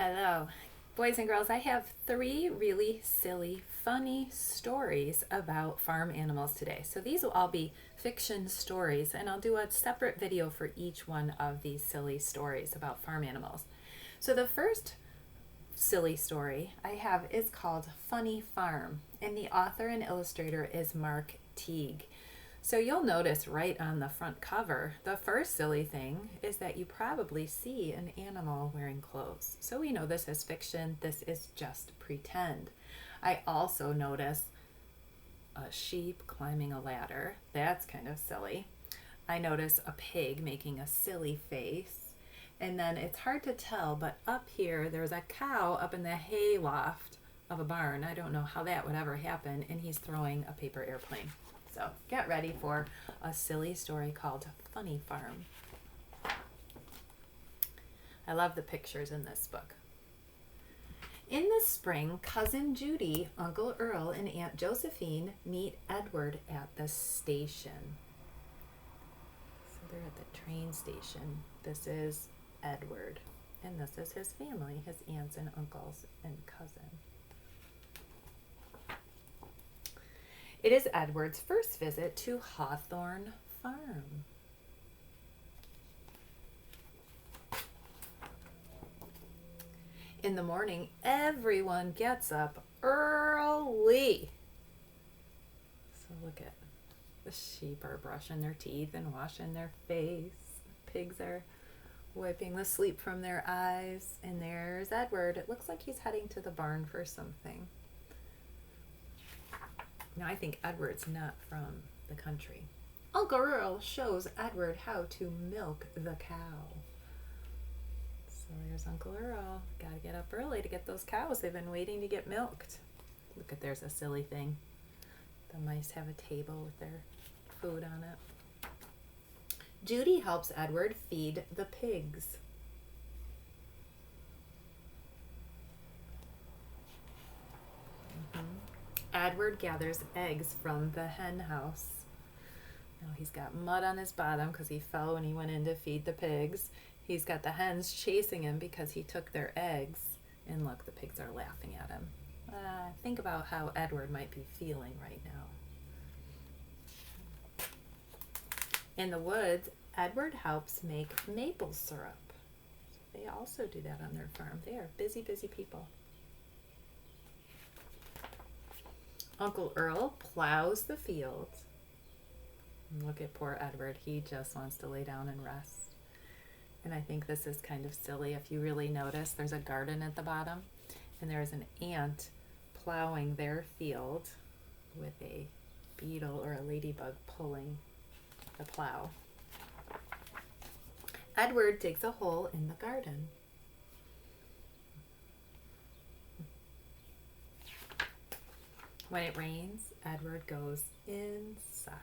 Hello. Boys and girls, I have three really silly, funny stories about farm animals today. So these will all be fiction stories, and I'll do a separate video for each one of these silly stories about farm animals. So the first silly story I have is called Funny Farm, and the author and illustrator is Mark Teague. So you'll notice right on the front cover, the first silly thing is that you probably see an animal wearing clothes. So we know this is fiction, this is just pretend. I also notice a sheep climbing a ladder. That's kind of silly. I notice a pig making a silly face. And then it's hard to tell, but up here there's a cow up in the hay loft of a barn. I don't know how that would ever happen, and he's throwing a paper airplane. So get ready for a silly story called Funny Farm. I love the pictures in this book. In the spring, Cousin Judy, Uncle Earl, and Aunt Josephine meet Edward at the station. So they're at the train station. This is Edward, and this is his family, his aunts and uncles and cousin. It is Edward's first visit to Hawthorne Farm. In the morning, everyone gets up early. So look at the sheep are brushing their teeth and washing their face. Pigs are wiping the sleep from their eyes. And there's Edward. It looks like he's heading to the barn for something. Now, I think Edward's not from the country. Uncle Earl shows Edward how to milk the cow. So there's Uncle Earl. Got to get up early to get those cows. They've been waiting to get milked. Look at, there's a silly thing. The mice have a table with their food on it. Judy helps Edward feed the pigs. Edward gathers eggs from the hen house. Now he's got mud on his bottom because he fell when he went in to feed the pigs. He's got the hens chasing him because he took their eggs. And look, the pigs are laughing at him. Think about how Edward might be feeling right now. In the woods, Edward helps make maple syrup. They also do that on their farm. They are busy, busy people. Uncle Earl plows the fields. Look at poor Edward. He just wants to lay down and rest. And I think this is kind of silly. If you really notice, there's a garden at the bottom, and there's an ant plowing their field with a beetle or a ladybug pulling the plow. Edward digs a hole in the garden. When it rains, Edward goes inside.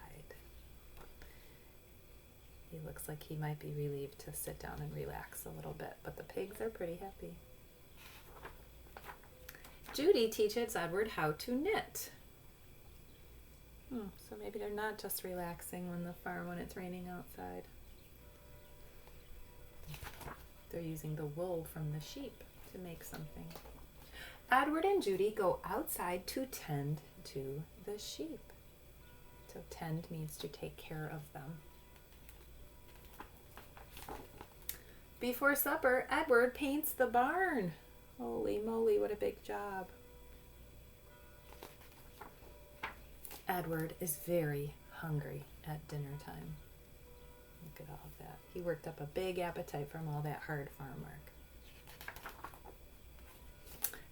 He looks like he might be relieved to sit down and relax a little bit, but the pigs are pretty happy. Judy teaches Edward how to knit. So maybe they're not just relaxing on the farm when it's raining outside. They're using the wool from the sheep to make something. Edward and Judy go outside to tend to the sheep. So tend means to take care of them. Before supper, Edward paints the barn. Holy moly, what a big job. Edward is very hungry at dinner time. Look at all of that. He worked up a big appetite from all that hard farm work.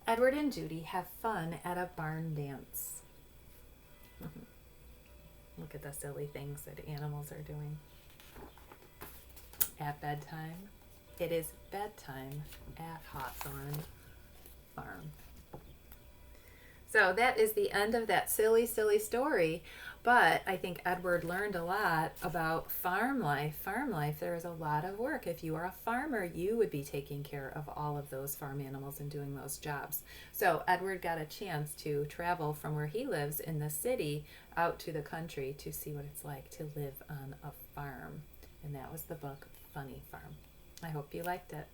Edward and Judy have fun at a barn dance. Look at the silly things that animals are doing. At bedtime, it is bedtime at Hawthorne Farm. So that is the end of that silly, silly story. But I think Edward learned a lot about farm life. Farm life, there is a lot of work. If you are a farmer, you would be taking care of all of those farm animals and doing those jobs. So Edward got a chance to travel from where he lives in the city out to the country to see what it's like to live on a farm. And that was the book Funny Farm. I hope you liked it.